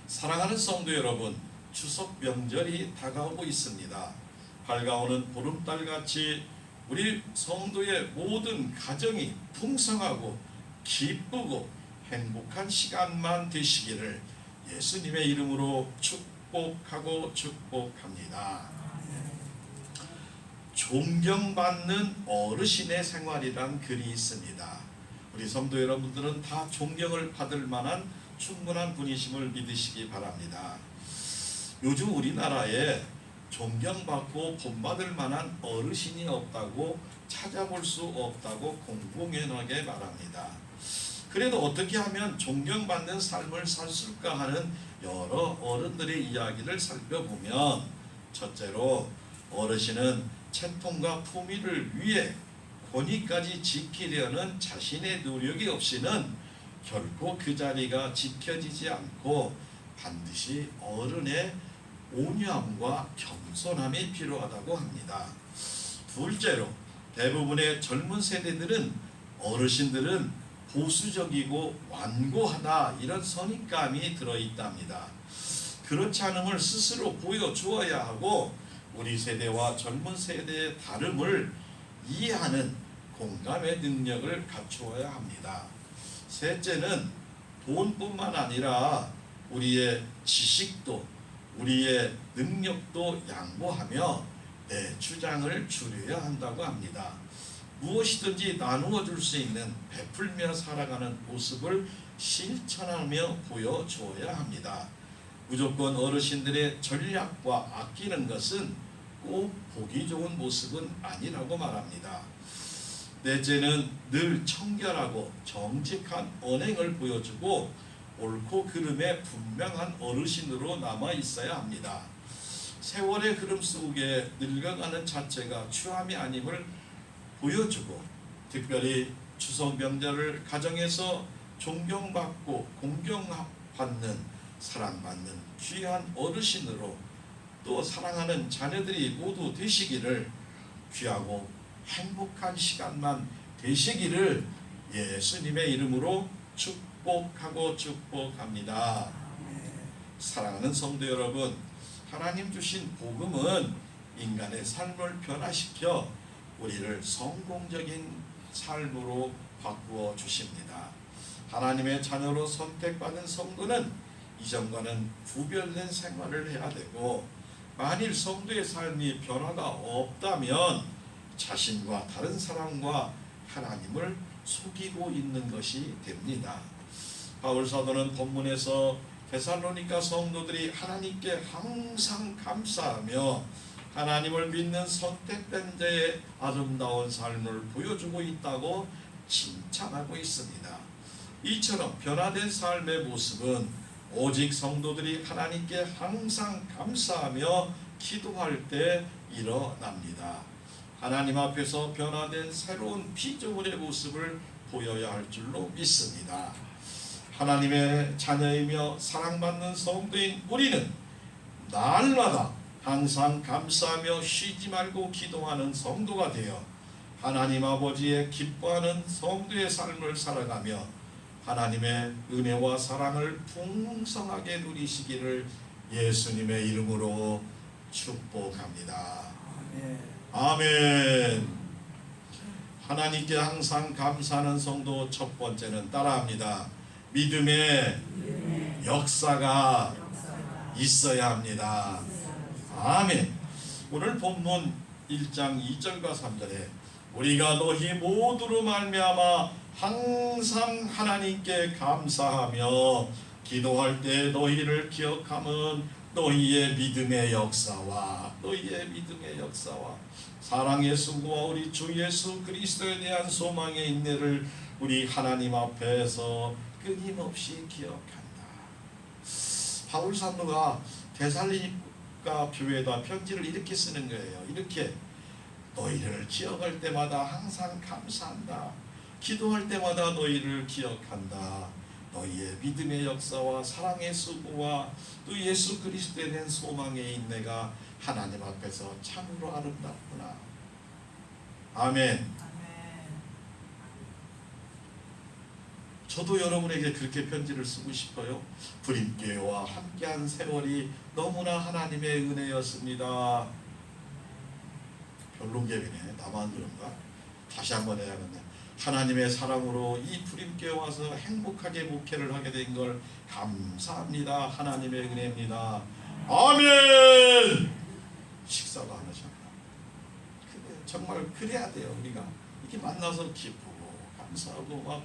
사랑하는 성도 여러분, 추석 명절이 다가오고 있습니다. 밝아오는 보름달같이 우리 성도의 모든 가정이 풍성하고 기쁘고 행복한 시간만 되시기를 예수님의 이름으로 축복하고 축복합니다. 존경받는 어르신의 생활이란 글이 있습니다. 우리 성도 여러분들은 다 존경을 받을 만한 충분한 분이심을 믿으시기 바랍니다. 요즘 우리나라에 존경받고 본받을 만한 어르신이 없다고, 찾아볼 수 없다고 공공연하게 말합니다. 그래도 어떻게 하면 존경받는 삶을 살수있을까 하는 여러 어른들의 이야기를 살펴보면, 첫째로 어르신은 채통과 품위를 위해 권위까지 지키려는 자신의 노력이 없이는 결코 그 자리가 지켜지지 않고 반드시 어른의 온유함과 겸손함이 필요하다고 합니다. 둘째로 대부분의 젊은 세대들은 어르신들은 보수적이고 완고하다, 이런 선입감이 들어있답니다. 그렇지 않음을 스스로 보여주어야 하고 우리 세대와 젊은 세대의 다름을 이해하는 공감의 능력을 갖추어야 합니다. 셋째는 돈뿐만 아니라 우리의 지식도, 우리의 능력도 양보하며 내 주장을 줄여야 한다고 합니다. 무엇이든지 나누어 줄 수 있는, 베풀며 살아가는 모습을 실천하며 보여주어야 합니다. 무조건 어르신들의 전략과 아끼는 것은 꼭 보기 좋은 모습은 아니라고 말합니다. 넷째는 늘 청결하고 정직한 언행을 보여주고 옳고 그름에 분명한 어르신으로 남아 있어야 합니다. 세월의 흐름 속에 늙어가는 자체가 추함이 아님을 보여주고, 특별히 추석 명절을 가정에서 존경받고 공경받는, 사랑받는 귀한 어르신으로, 또 사랑하는 자녀들이 모두 되시기를, 귀하고 행복한 시간만 되시기를 예수님의 이름으로 축복하고 축복합니다. 사랑하는 성도 여러분, 하나님 주신 복음은 인간의 삶을 변화시켜 우리를 성공적인 삶으로 바꾸어 주십니다. 하나님의 자녀로 선택받은 성도는 이전과는 구별된 생활을 해야 되고, 만일 성도의 삶이 변화가 없다면 자신과 다른 사람과 하나님을 속이고 있는 것이 됩니다. 바울 사도는 본문에서 데살로니가 성도들이 하나님께 항상 감사하며 하나님을 믿는 선택된 자의 아름다운 삶을 보여주고 있다고 칭찬하고 있습니다. 이처럼 변화된 삶의 모습은 오직 성도들이 하나님께 항상 감사하며 기도할 때 일어납니다. 하나님 앞에서 변화된 새로운 피조물의 모습을 보여야 할 줄로 믿습니다. 하나님의 자녀이며 사랑받는 성도인 우리는 날마다 항상 감사하며 쉬지 말고 기도하는 성도가 되어 하나님 아버지의 기뻐하는 성도의 삶을 살아가며 하나님의 은혜와 사랑을 풍성하게 누리시기를 예수님의 이름으로 축복합니다. 아멘. 하나님께 항상 감사하는 성도 첫 번째는 따라합니다. 믿음의 역사가 있어야 합니다. 아멘. 오늘 본문 1장 2절과 3절에 우리가 너희 모두로 말미암아 항상 하나님께 감사하며 기도할 때 너희를 기억함은 너희의 믿음의 역사와 사랑의 수고와 우리 주 예수 그리스도에 대한 소망의 인내를 우리 하나님 앞에서 끊임없이 기억한다. 바울 사도가 데살로니가 교회에다 편지를 이렇게 쓰는 거예요. 이렇게 너희를 기억할 때마다 항상 감사한다. 기도할 때마다 너희를 기억한다. 너희의 믿음의 역사와 사랑의 수고와 또 예수 그리스도에 대한 소망의 인내가 하나님 앞에서 참으로 아름답구나. 아멘. 저도 여러분에게 그렇게 편지를 쓰고 싶어요. 불임교회와 함께한 세월이 너무나 하나님의 은혜였습니다. 변론개비네. 나만 그런가? 다시 한번 해야겠네. 하나님의 사랑으로 이 불임교회 와서 행복하게 목회를 하게 된 걸 감사합니다. 하나님의 은혜입니다. 아멘. 식사도 안 하셨나? 정말 그래야 돼요. 우리가 이렇게 만나서 기쁘고 감사하고 막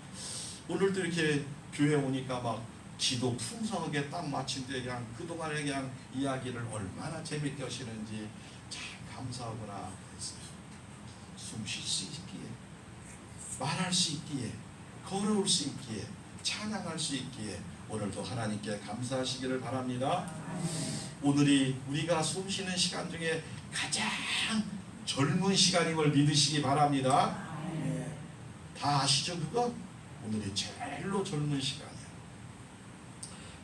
오늘도 이렇게 교회 오니까 막 기도 풍성하게 딱 마친데 그냥 그동안에 그냥 이야기를 얼마나 재밌게 하시는지 참 감사하구나 했어요. 숨 쉴 수 있기에, 말할 수 있기에, 걸어올 수 있기에, 찬양할 수 있기에 오늘도 하나님께 감사하시기를 바랍니다. 오늘이 우리가 숨 쉬는 시간 중에 가장 젊은 시간임을 믿으시기 바랍니다. 다 아시죠 그거? 오늘이 제일로 젊은 시간이에요.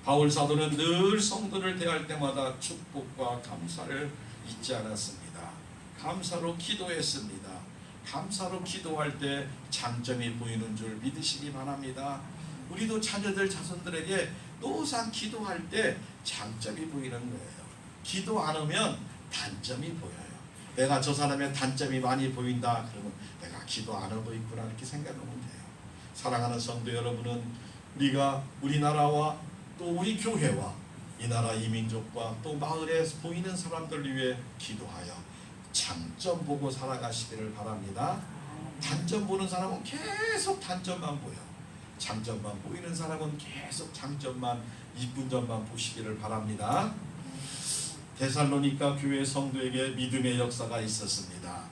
바울 사도는 늘 성도를 대할 때마다 축복과 감사를 잊지 않았습니다. 감사로 기도했습니다. 감사로 기도할 때 장점이 보이는 줄 믿으시기 바랍니다. 우리도 자녀들 자손들에게 노상 기도할 때 장점이 보이는 거예요. 기도 안 하면 단점이 보여요. 내가 저 사람의 단점이 많이 보인다 그러면 내가 기도 안 하고 있구나 이렇게 생각하면 돼요. 사랑하는 성도 여러분은 우리가 우리나라와 또 우리 교회와 이 나라 이 민족과 또 마을에 보이는 사람들 위해 기도하여 장점 보고 살아가시기를 바랍니다. 단점 보는 사람은 계속 단점만 보여. 장점만 보이는 사람은 계속 장점만, 이쁜 점만 보시기를 바랍니다. 데살로니가 교회 성도에게 믿음의 역사가 있었습니다.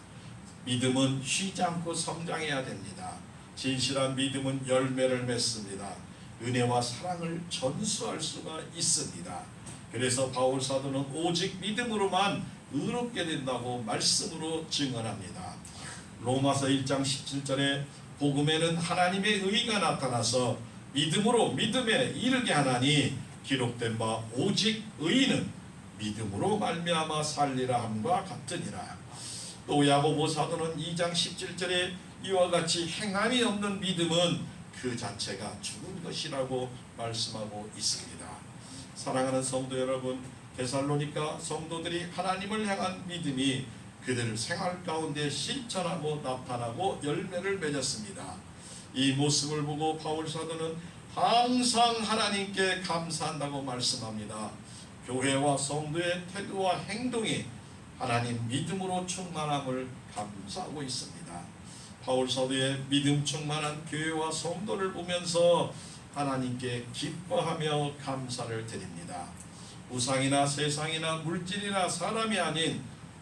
믿음은 쉬지 않고 성장해야 됩니다. 진실한 믿음은 열매를 맺습니다. 은혜와 사랑을 전수할 수가 있습니다. 그래서 바울 사도는 오직 믿음으로만 의롭게 된다고 말씀으로 증언합니다. 로마서 1장 17절에 복음에는 하나님의 의가 나타나서 믿음으로 믿음에 이르게 하나니 기록된 바 오직 의인은 믿음으로 말미암아 살리라 함과 같으니라. 또 야고보 사도는 2장 17절에 이와 같이 행함이 없는 믿음은 그 자체가 죽은 것이라고 말씀하고 있습니다. 사랑하는 성도 여러분, 데살로니가 성도들이 하나님을 향한 믿음이 그들 생활 가운데 실천하고 나타나고 열매를 맺었습니다. 이 모습을 보고 바울 사도는 항상 하나님께 감사한다고 말씀합니다. 교회와 성도의 태도와 행동이 하나님 믿음으로 충만함을 감사하고 있습니다. 바울 사도의 믿음 충만한 교회와 성도를 보면서 하나님께 기뻐하며 감사를 드립니다. 우상이나 세상이나 물질이나 사람이 아닌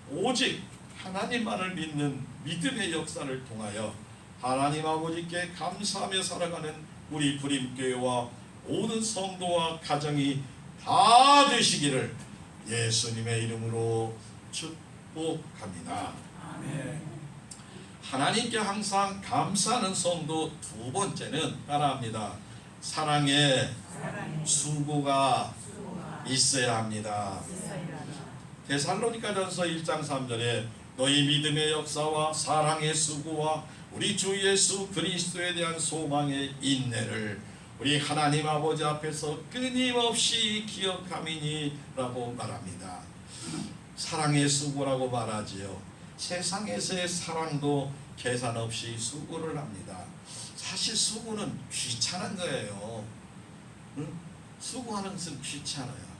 오직 하나님만을 믿는 믿음의 역사를 통하여 하나님 아버지께 감사하며 살아가는 우리 불임교회와 모든 성도와 가정이 다 되시기를 예수님의 이름으로 축복합니다. 아멘. 하나님께 항상 감사하는 성도 두 번째는 따라합니다. 사랑에 수고가 있어야 합니다. 데살로니가전서 1장 3절에 너희 믿음의 역사와 사랑의 수고와 우리 주 예수 그리스도에 대한 소망의 인내를 우리 하나님 아버지 앞에서 끊임없이 기억함이니 라고 말합니다. 사랑의 수고라고 말하지요. 세상에서의 사랑도 계산 없이 수고를 합니다. 사실 수고는 귀찮은 거예요. 응? 수고하는 것은 귀찮아요.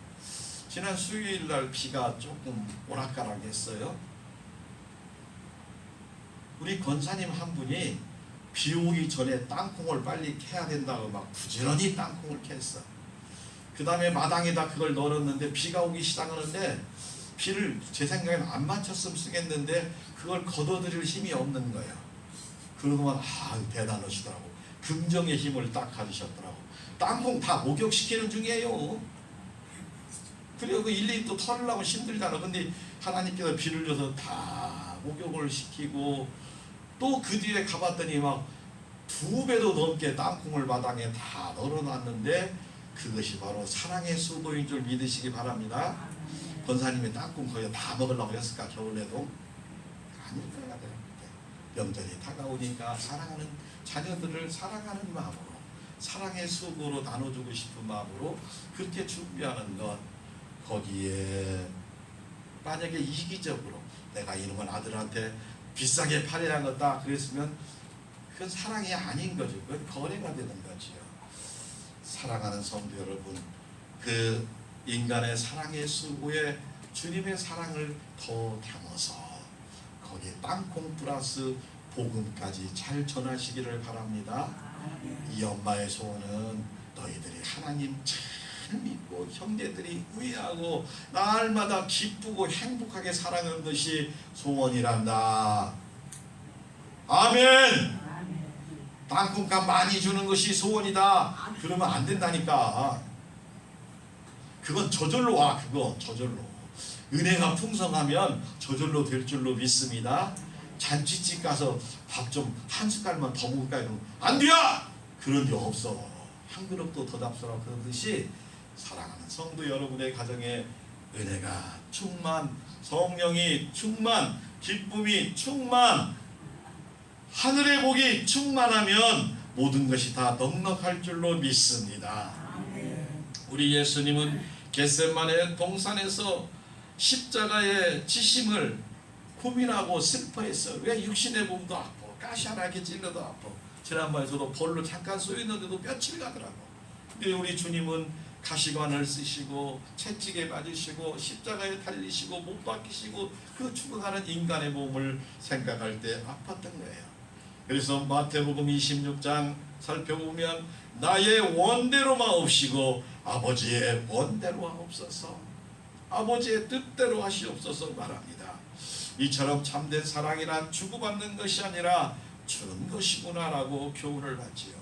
지난 수요일날 비가 조금 오락가락했어요. 우리 권사님 한 분이 비 오기 전에 땅콩을 빨리 캐야 된다고 막 부지런히 땅콩을 캤어. 그 다음에 마당에다 그걸 널었는데 비가 오기 시작하는데 비를 제 생각에는 안 맞췄으면 쓰겠는데 그걸 걷어들일 힘이 없는 거예요. 그러고만 대단하시더라고. 긍정의 힘을 딱 가지셨더라고. 땅콩 다 목욕시키는 중이에요. 그리고 그 일일이 또 털으려고 힘들잖아. 근데 하나님께서 비를 줘서 다 목욕을 시키고 또 그 뒤에 가봤더니 막 2배도 넘게 땅콩을 마당에 다 널어놨는데 그것이 바로 사랑의 수고인 줄 믿으시기 바랍니다. 권사님이 땅콩 거의 다 먹으려고 했을까 겨울에도? 아닐 거야. 명절이 다가오니까 사랑하는 자녀들을 사랑하는 마음으로 사랑의 수고로 나눠주고 싶은 마음으로 그렇게 준비하는 것, 거기에 만약에 이기적으로 내가 이놈은 아들한테 비싸게 팔아야겠다 그랬으면 그건 사랑이 아닌 거죠. 그건 거래가 되는 거지요. 사랑하는 성도 여러분, 그 인간의 사랑의 수고에 주님의 사랑을 더 담아서 거기에 땅콩 플러스 복음까지 잘 전하시기를 바랍니다. 이 엄마의 소원은 너희들이 하나님 잘 믿고 형제들이 우애하고 날마다 기쁘고 행복하게 살아가는 것이 소원이란다. 아멘. 땅콩값 많이 주는 것이 소원이다 그러면 안 된다니까. 그건 저절로 와. 그거 저절로. 은혜가 풍성하면 저절로 될 줄로 믿습니다. 잔치집 가서 밥 좀 한 숟갈만 더 먹을까 이러면 안 돼요! 그런 게 없어. 한 그릇도 더 답서라. 그러듯이 사랑하는 성도 여러분의 가정에 은혜가 충만, 성령이 충만, 기쁨이 충만, 하늘의 복이 충만하면 모든 것이 다 넉넉할 줄로 믿습니다. 우리 예수님은 겟세마네 동산에서 십자가의 지심을 고민하고 슬퍼했어. 왜 육신의 몸도 아프고 가시 하나 이렇게 찔러도 아프고, 지난번에도 볼로 잠깐 쏘였는데도 며칠 가더라고. 근데 우리 주님은 가시관을 쓰시고 채찍에 맞으시고 십자가에 달리시고 못 박히시고 그 죽어가는 인간의 몸을 생각할 때 아팠던 거예요. 그래서 마태복음 26장 살펴보면 나의 원대로만 없이고 아버지의 원대로 하옵소서, 아버지의 뜻대로 하시옵소서 말합니다. 이처럼 참된 사랑이란 주고받는 것이 아니라 주는 것이구나라고 교훈을 받지요.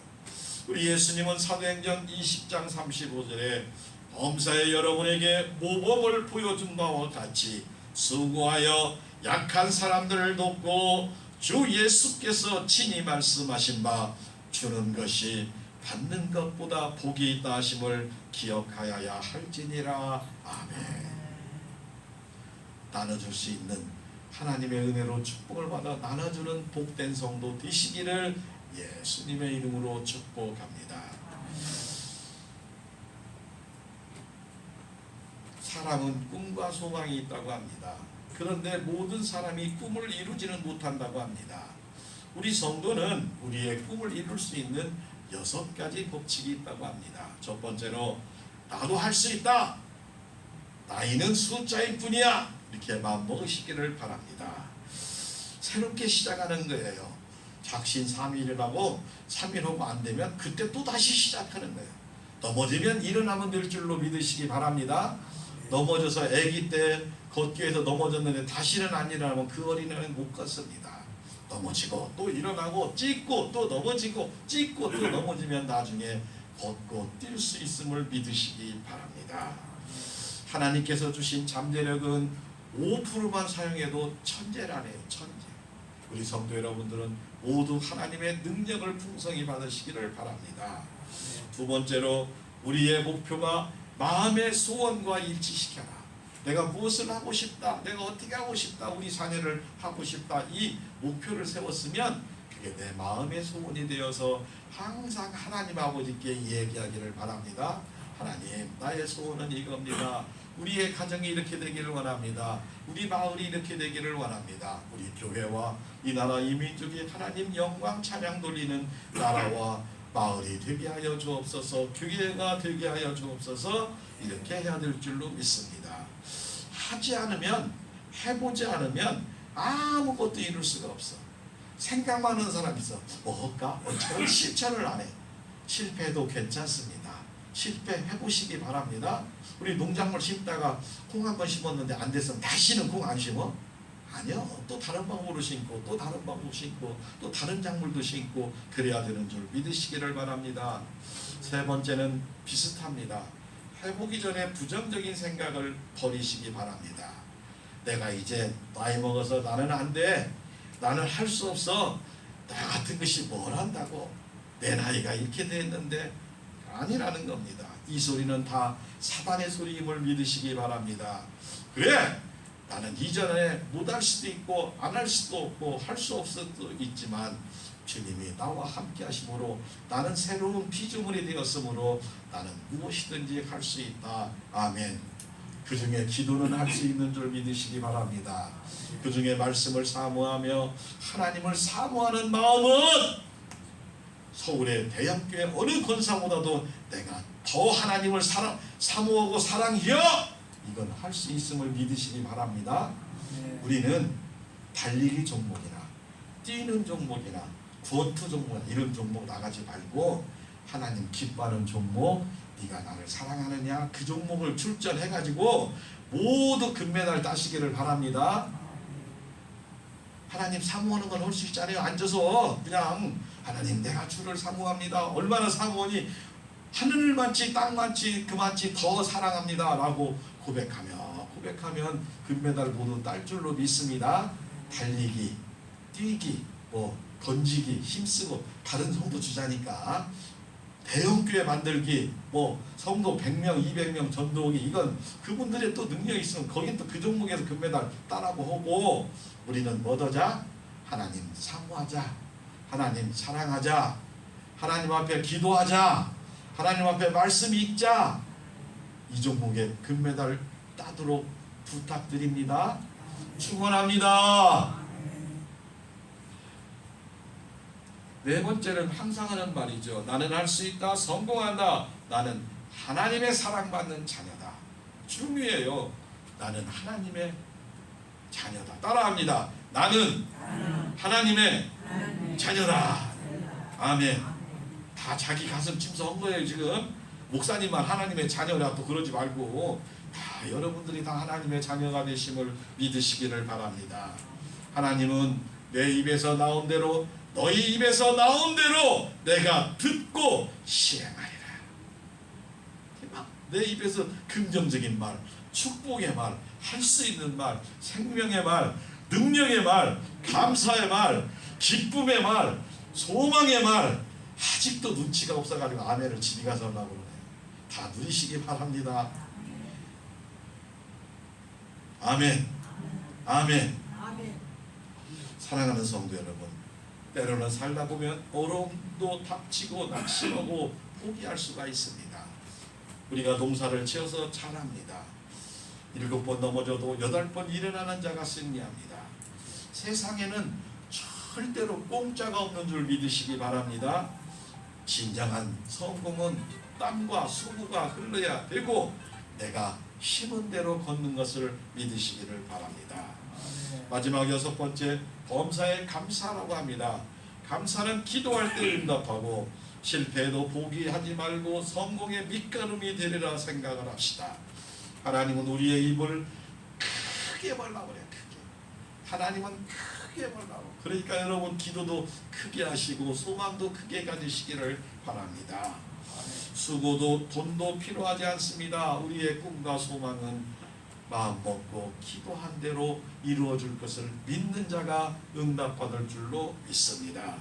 우리 예수님은 사도행전 20장 35절에 범사에 여러분에게 모범을 보여준 바와 같이 수고하여 약한 사람들을 돕고 주 예수께서 친히 말씀하신 바 주는 것이 받는 것보다 복이 있다 하심을 기억하여야 할지니라. 아멘. 나눠줄 수 있는 하나님의 은혜로 축복을 받아 나눠주는 복된 성도 되시기를 예수님의 이름으로 축복합니다. 사람은 꿈과 소망이 있다고 합니다. 그런데 모든 사람이 꿈을 이루지는 못한다고 합니다. 우리 성도는 우리의 꿈을 이룰 수 있는 6가지 법칙이 있다고 합니다. 첫 번째로 나도 할 수 있다. 나이는 숫자일 뿐이야. 이렇게 마음먹으시기를 바랍니다. 새롭게 시작하는 거예요. 작심삼일이라고 3일 후면 안 되면 그때 또 다시 시작하는 거예요. 넘어지면 일어나면 될 줄로 믿으시기 바랍니다. 넘어져서 아기 때 걷기에서 넘어졌는데 다시는 안 일어나면 그 어린애는 못 걷습니다. 넘어지고 또 일어나고 찍고 또 넘어지고 찍고 또 넘어지면 나중에 걷고 뛸 수 있음을 믿으시기 바랍니다. 하나님께서 주신 잠재력은 5%만 사용해도 천재라네요. 천재. 우리 성도 여러분들은 모두 하나님의 능력을 풍성히 받으시기를 바랍니다. 두 번째로 우리의 목표가 마음의 소원과 일치시켜라. 내가 무엇을 하고 싶다, 내가 어떻게 하고 싶다, 우리 자녀를 하고 싶다, 이 목표를 세웠으면 그게 내 마음의 소원이 되어서 항상 하나님 아버지께 얘기하기를 바랍니다. 하나님, 나의 소원은 이겁니다. 우리의 가정이 이렇게 되기를 원합니다. 우리 마을이 이렇게 되기를 원합니다. 우리 교회와 이 나라 이 민족이 하나님 영광 찬양 돌리는 나라와 마을이 되게 하여 주옵소서, 교회가 되게 하여 주옵소서. 이렇게 해야 될 줄로 믿습니다. 하지 않으면, 해보지 않으면 아무것도 이룰 수가 없어. 생각만 하는 사람 있어. 뭐 할까? 어쩌면 실천을 안 해. 실패해도 괜찮습니다. 실패해보시기 바랍니다. 우리 농작물 심다가 콩 한 번 심었는데 안 됐으면 다시는 콩 안 심어? 아니요. 또 다른 방법으로 심고 또 다른 방법으로 심고 또 다른 작물도 심고 그래야 되는 줄 믿으시기를 바랍니다. 세 번째는 비슷합니다. 해보기 전에 부정적인 생각을 버리시기 바랍니다. 내가 이제 나이 먹어서 나는 안 돼, 나는 할 수 없어, 나 같은 것이 뭘 한다고, 내 나이가 이렇게 됐는데, 아니라는 겁니다. 이 소리는 다 사단의 소리임을 믿으시기 바랍니다. 그래, 나는 이전에 못할 수도 있고 안 할 수도 없고 할 수 없을 수도 있지만 주님이 나와 함께 하심으로 나는 새로운 피조물이 되었으므로 나는 무엇이든지 할 수 있다. 아멘. 그 중에 기도는 할 수 있는 줄 믿으시기 바랍니다. 그 중에 말씀을 사모하며 하나님을 사모하는 마음은 서울의 대형교회 어느 권사보다도 내가 더 하나님을 사모하고 사랑해요. 이건 할 수 있음을 믿으시기 바랍니다. 우리는 달리기 종목이나 뛰는 종목이나 권투 종목 이런 종목 나가지 말고 하나님 기뻐하는 종목, 네가 나를 사랑하느냐 그 종목을 출전해가지고 모두 금메달 따시기를 바랍니다. 하나님 사모하는 건 할 수 있잖아요. 앉아서 그냥 하나님 내가 주를 사모합니다. 얼마나 사모하니 하늘만치 땅만치 그만치 더 사랑합니다 라고 고백하면 금메달 모두 딸 줄로 믿습니다. 달리기, 뛰기, 던지기, 힘쓰고 다른 성도 주자니까 대형교회 만들기, 성도 100명, 200명 전도하기 이건 그분들의 또 능력이 있으면 거긴 또 그 종목에서 금메달 따라고 하고 우리는 뭐더자? 하나님 사모하자, 하나님 사랑하자, 하나님 앞에 기도하자, 하나님 앞에 말씀 읽자. 이 종목에 금메달 따도록 부탁드립니다. 축원합니다. 네 번째는 항상 하는 말이죠. 나는 할 수 있다. 성공한다. 나는 하나님의 사랑받는 자녀다. 중요해요. 나는 하나님의 자녀다. 따라합니다. 나는 하나님의 자녀다. 아멘. 다 자기 가슴 침서한 거예요. 지금 목사님만 하나님의 자녀라 또 그러지 말고 다 여러분들이 다 하나님의 자녀가 되심을 믿으시기를 바랍니다. 하나님은 내 입에서 나온 대로 너희 입에서 나온 대로 내가 듣고 시행하리라. 내 입에서 긍정적인 말, 축복의 말, 할 수 있는 말, 생명의 말, 능력의 말, 감사의 말, 기쁨의 말, 소망의 말 아직도 눈치가 없어가지고 아멘을 집에 가서 하려고 그러네. 다 누리시기 바랍니다. 아멘. 아멘. 사랑하는 성도 여러분, 때로는 살다 보면 어려움도 닥치고 낙심하고 포기할 수가 있습니다. 우리가 농사를 지어서 잘합니다. 7번 넘어져도 8번 일어나는 자가 승리합니다. 세상에는 절대로 공짜가 없는 줄 믿으시기 바랍니다. 진정한 성공은 땀과 수고가 흘러야 되고 내가 힘은 대로 걷는 것을 믿으시기를 바랍니다. 마지막 6번째, 범사에 감사라고 합니다. 감사는 기도할 때 응답하고 실패해도 포기하지 말고 성공의 밑거름이 되리라 생각을 합시다. 하나님은 우리의 입을 크게 벌라고 그래요. 크게. 하나님은 크게 벌라고. 그러니까 여러분 기도도 크게 하시고 소망도 크게 가지시기를 바랍니다. 수고도 돈도 필요하지 않습니다. 우리의 꿈과 소망은 마음 먹고 기도한 대로 이루어질 것을 믿는 자가 응답받을 줄로 믿습니다.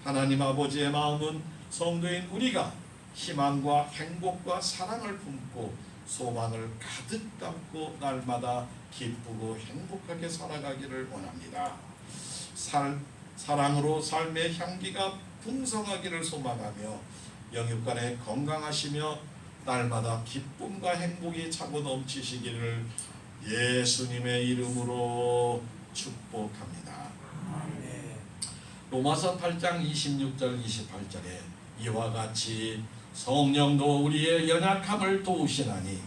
하나님 아버지의 마음은 성도인 우리가 희망과 행복과 사랑을 품고 소망을 가득 담고 날마다 기쁘고 행복하게 살아가기를 원합니다. 사랑으로 삶의 향기가 풍성하기를 소망하며 영육간에 건강하시며 날마다 기쁨과 행복이 차고 넘치시기를 예수님의 이름으로 축복합니다. 로마서 8장 26절 28절에 이와 같이 성령도 우리의 연약함을 도우시나니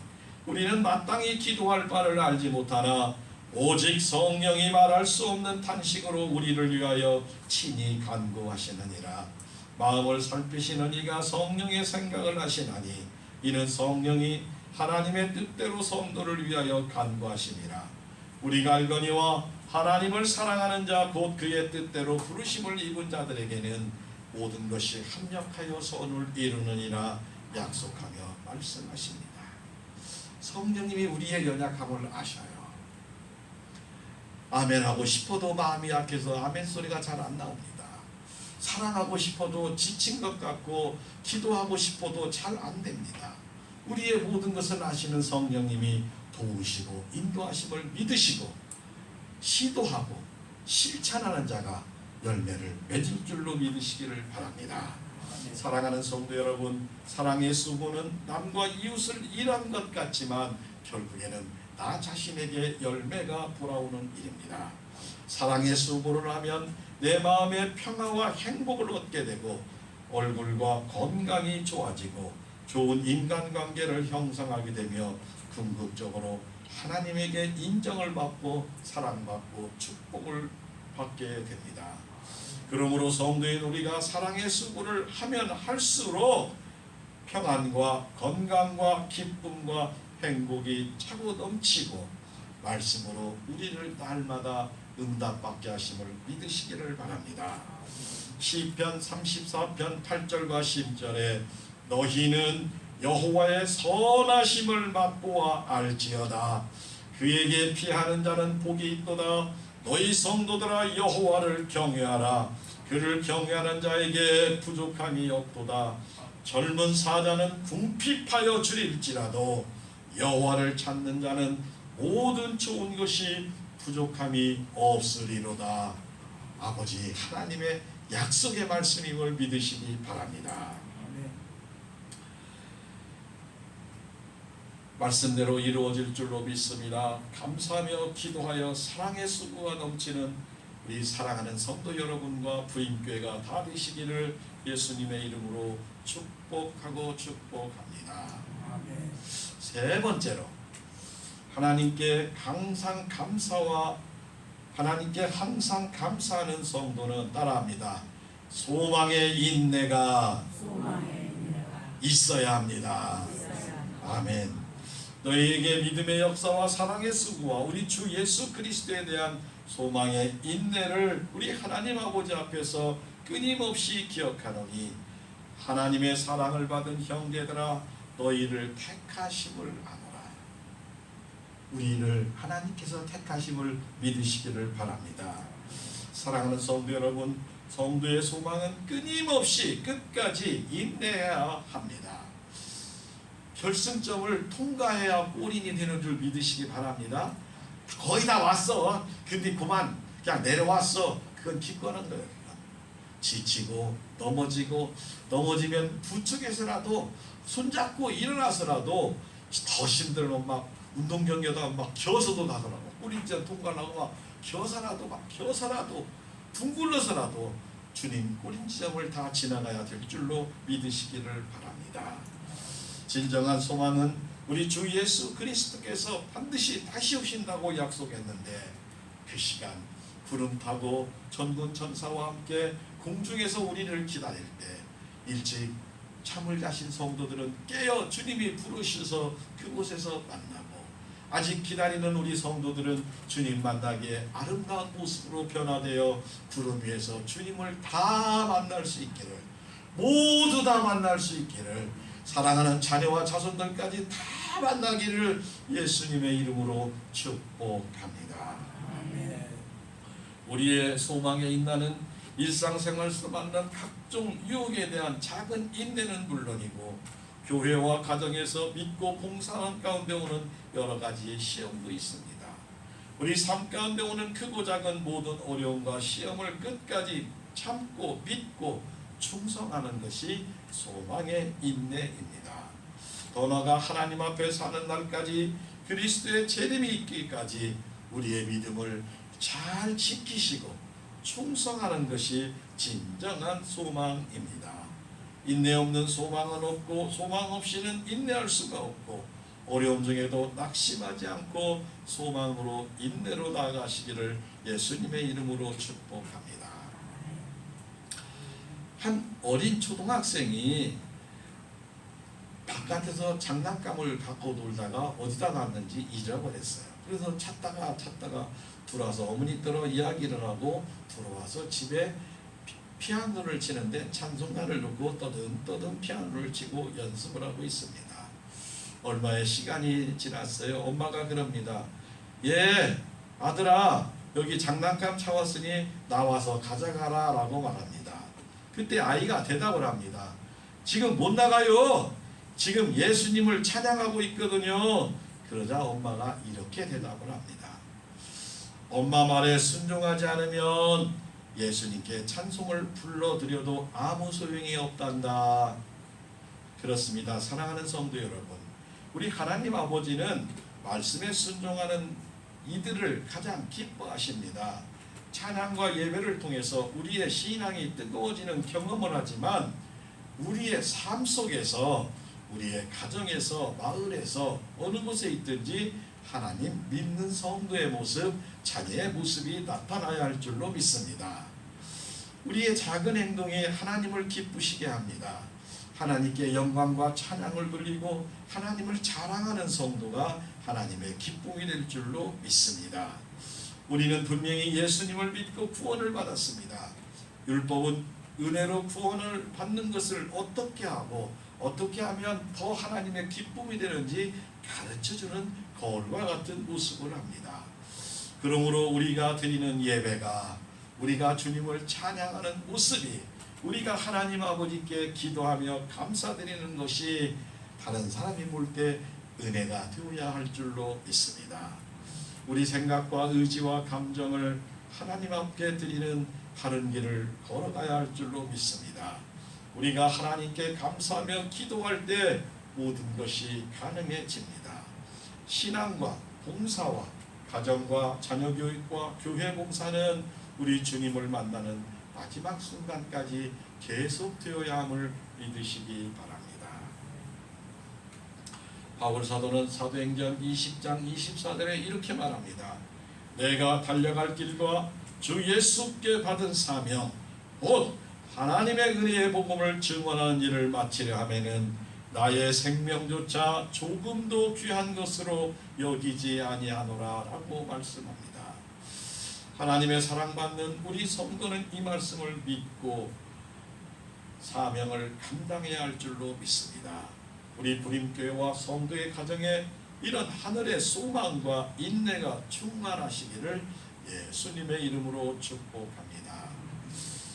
우리는 마땅히 기도할 바를 알지 못하나 오직 성령이 말할 수 없는 탄식으로 우리를 위하여 친히 간구하시느니라. 마음을 살피시는 이가 성령의 생각을 하시나니 이는 성령이 하나님의 뜻대로 성도를 위하여 간구하심이라. 우리가 알거니와 하나님을 사랑하는 자 곧 그의 뜻대로 부르심을 입은 자들에게는 모든 것이 합력하여 선을 이루느니라 약속하며 말씀하십니다. 성령님이 우리의 연약함을 아셔요. 아멘하고 싶어도 마음이 약해서 아멘 소리가 잘 안 나옵니다. 사랑하고 싶어도 지친 것 같고 기도하고 싶어도 잘 안 됩니다. 우리의 모든 것을 아시는 성령님이 도우시고 인도하심을 믿으시고 시도하고 실천하는 자가 열매를 맺을 줄로 믿으시기를 바랍니다. 사랑하는 성도 여러분, 사랑의 수고는 남과 이웃을 일한 것 같지만 결국에는 나 자신에게 열매가 돌아오는 일입니다. 사랑의 수고를 하면 내 마음의 평화와 행복을 얻게 되고 얼굴과 건강이 좋아지고 좋은 인간관계를 형성하게 되며 궁극적으로 하나님에게 인정을 받고 사랑받고 축복을 받게 됩니다. 그러므로 성도인 우리가 사랑의 수고를 하면 할수록 평안과 건강과 기쁨과 행복이 차고 넘치고 말씀으로 우리를 날마다 응답받게 하심을 믿으시기를 바랍니다. 시편 34편 8절과 10절에 너희는 여호와의 선하심을 맛보아 알지어다. 그에게 피하는 자는 복이 있도다. 너희 성도들아 여호와를 경외하라. 그를 경외하는 자에게 부족함이 없도다. 젊은 사자는 궁핍하여 줄일지라도 여호와를 찾는 자는 모든 좋은 것이 부족함이 없으리로다. 아버지 하나님의 약속의 말씀임을 믿으시기 바랍니다. 말씀대로 이루어질 줄로 믿습니다. 감사하며 기도하여 사랑의 수고가 넘치는 우리 사랑하는 성도 여러분과 부임교회가 다 되시기를 예수님의 이름으로 축복하고 축복합니다. 세 번째로 하나님께 항상 감사하는 성도는 따라합니다. 소망의 인내가 있어야 합니다. 아멘. 너희에게 믿음의 역사와 사랑의 수고와 우리 주 예수 그리스도에 대한 소망의 인내를 우리 하나님 아버지 앞에서 끊임없이 기억하노니 하나님의 사랑을 받은 형제들아 너희를 택하심을 아노라. 우리를 하나님께서 택하심을 믿으시기를 바랍니다. 사랑하는 성도 여러분, 성도의 소망은 끊임없이 끝까지 인내해야 합니다. 결승점을 통과해야 골인이 되는 줄 믿으시기 바랍니다. 거의 다 왔어. 근데 그만 그냥 내려왔어. 그건 기권한 거예요. 지치고 넘어지면 부축해서라도 손잡고 일어나서라도 더 힘들면 막 운동 경기하다가 막 겨서도 가더라고. 꼬리째 통과하고 막 겨서라도 둥글러서라도 주님 꼬린지점을 다 지나가야 될 줄로 믿으시기를 바랍니다. 진정한 소망은 우리 주 예수 그리스도께서 반드시 다시 오신다고 약속했는데 그 시간 구름 타고 천군 천사와 함께 공중에서 우리를 기다릴 때 일찍 잠을 자신 성도들은 깨어 주님이 부르셔서 그곳에서 만나고 아직 기다리는 우리 성도들은 주님 만나기에 아름다운 모습으로 변화되어 구름 위에서 주님을 다 만날 수 있기를, 모두 다 만날 수 있기를, 사랑하는 자녀와 자손들까지 다 만나기를 예수님의 이름으로 축복합니다. 우리의 소망에 인나는 일상생활에서 만난 각종 유혹에 대한 작은 인내는 물론이고 교회와 가정에서 믿고 봉사하는 가운데 오는 여러 가지의 시험도 있습니다. 우리 삶 가운데 오는 크고 작은 모든 어려움과 시험을 끝까지 참고 믿고 충성하는 것이 소망의 인내입니다. 더 나아가 하나님 앞에 사는 날까지 그리스도의 재림이 있기까지 우리의 믿음을 잘 지키시고 충성하는 것이 진정한 소망입니다. 인내 없는 소망은 없고 소망 없이는 인내할 수가 없고 어려움 중에도 낙심하지 않고 소망으로 인내로 나아가시기를 예수님의 이름으로 축복합니다. 한 어린 초등학생이 바깥에서 장난감을 갖고 놀다가 어디다 놨는지 잊어버렸어요. 그래서 찾다가 들어와서 어머니더러 이야기를 하고 들어와서 집에 피아노를 치는데 찬송가를 놓고 떠듬떠듬 피아노를 치고 연습을 하고 있습니다. 얼마의 시간이 지났어요. 엄마가 그럽니다. 예, 아들아, 여기 장난감 차왔으니 나와서 가져가라 라고 말합니다. 그때 아이가 대답을 합니다. 지금 못 나가요. 지금 예수님을 찬양하고 있거든요. 그러자 엄마가 이렇게 대답을 합니다. 엄마 말에 순종하지 않으면 예수님께 찬송을 불러드려도 아무 소용이 없단다. 그렇습니다. 사랑하는 성도 여러분, 우리 하나님 아버지는 말씀에 순종하는 이들을 가장 기뻐하십니다. 찬양과 예배를 통해서 우리의 신앙이 뜨거워지는 경험을 하지만 우리의 삶 속에서, 우리의 가정에서, 마을에서, 어느 곳에 있든지 하나님 믿는 성도의 모습, 자녀의 모습이 나타나야 할 줄로 믿습니다. 우리의 작은 행동이 하나님을 기쁘시게 합니다. 하나님께 영광과 찬양을 돌리고 하나님을 자랑하는 성도가 하나님의 기쁨이 될 줄로 믿습니다. 우리는 분명히 예수님을 믿고 구원을 받았습니다. 율법은 은혜로 구원을 받는 것을 어떻게 하고 어떻게 하면 더 하나님의 기쁨이 되는지 가르쳐주는 거울과 같은 모습을 합니다. 그러므로 우리가 드리는 예배가, 우리가 주님을 찬양하는 모습이, 우리가 하나님 아버지께 기도하며 감사드리는 것이 다른 사람이 볼 때 은혜가 되어야 할 줄로 믿습니다. 우리 생각과 의지와 감정을 하나님 앞에 드리는 바른 길을 걸어가야 할 줄로 믿습니다. 우리가 하나님께 감사하며 기도할 때 모든 것이 가능해집니다. 신앙과 봉사와 가정과 자녀교육과 교회 봉사는 우리 주님을 만나는 마지막 순간까지 계속되어야 함을 믿으시기 바랍니다. 바울 사도는 사도행전 20장 24절에 이렇게 말합니다. 내가 달려갈 길과 주 예수께 받은 사명, 곧 하나님의 은혜의 복음을 증언하는 일을 마치려 하면은 나의 생명조차 조금도 귀한 것으로 여기지 아니하노라 라고 말씀합니다. 하나님의 사랑받는 우리 성도는 이 말씀을 믿고 사명을 감당해야 할 줄로 믿습니다. 우리 부림교회와 성도의 가정에 이런 하늘의 소망과 인내가 충만하시기를 예수님의 이름으로 축복합니다.